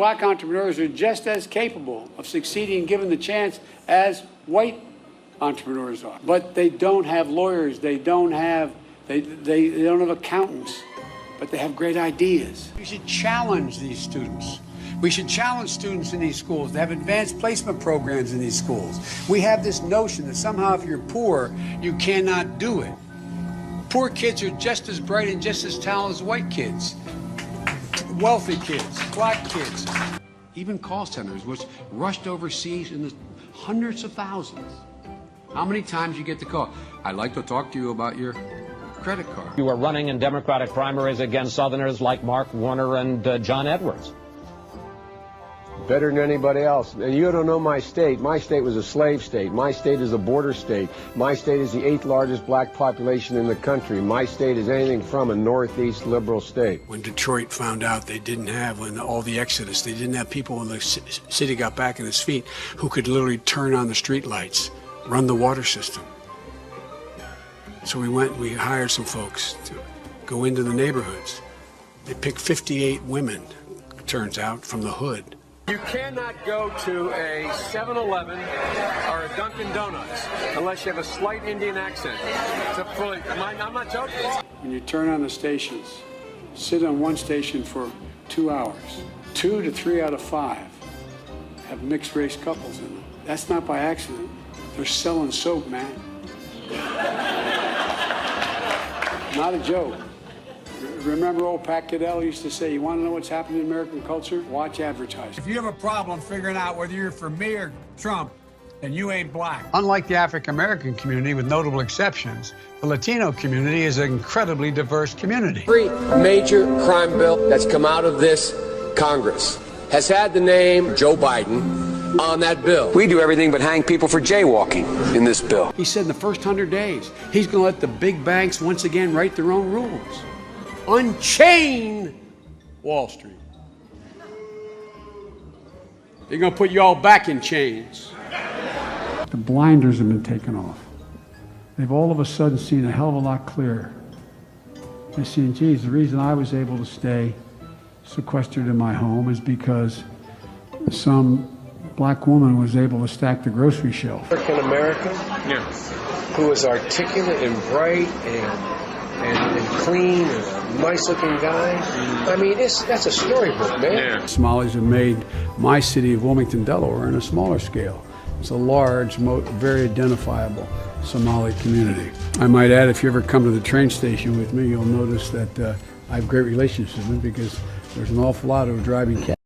Black entrepreneurs are just as capable of succeeding given the chance as white entrepreneurs are. But they don't have lawyers, they don't have accountants, but they have great ideas. We should challenge these students. We should challenge students in these schools to have advanced placement programs in these schools. We have this notion that somehow if you're poor, you cannot do it. Poor kids are just as bright and just as talented as white kids. Wealthy kids, black kids, even call centers, which rushed overseas in the hundreds of thousands. How many times you get the call? I'd like to talk to you about your credit card. You are running in Democratic primaries against Southerners like Mark Warner and John Edwards. Better than anybody else. And you don't know my state. My state was a slave state. My state is a border state. My state is the 8th largest black population in the country. My state is anything from a northeast liberal state. When Detroit found out they didn't have, when all the exodus, they didn't have people when the city got back on its feet who could literally turn on the street lights, run the water system. So we hired some folks to go into the neighborhoods. They picked 58 women, it turns out, from the hood. You cannot go to a 7-Eleven or a Dunkin' Donuts unless you have a slight Indian accent. I'm not joking. When you turn on the stations, sit on one station for 2 hours. 2 to 3 out of 5 have mixed race couples in them. That's not by accident. They're selling soap, man. Not a joke. Remember old Pat Caddell used to say, you want to know what's happening in American culture? Watch advertising. If you have a problem figuring out whether you're for me or Trump, then you ain't black. Unlike the African-American community, with notable exceptions, the Latino community is an incredibly diverse community. Every major crime bill that's come out of this Congress has had the name Joe Biden on that bill. We do everything but hang people for jaywalking in this bill. He said in the first 100 days, he's going to let the big banks once again write their own rules. Unchain Wall Street. They're going to put you all back in chains. The blinders have been taken off. They've all of a sudden seen a hell of a lot clearer. They're seeing, geez, the reason I was able to stay sequestered in my home is because some black woman was able to stack the grocery shelf. African American, who is articulate and bright and clean and a nice-looking guy. I mean, that's a storybook, man. Yeah. Somalis have made my city of Wilmington, Delaware, on a smaller scale. It's a large, very identifiable Somali community. I might add, if you ever come to the train station with me, you'll notice that I have great relationships with them because there's an awful lot of driving cabs.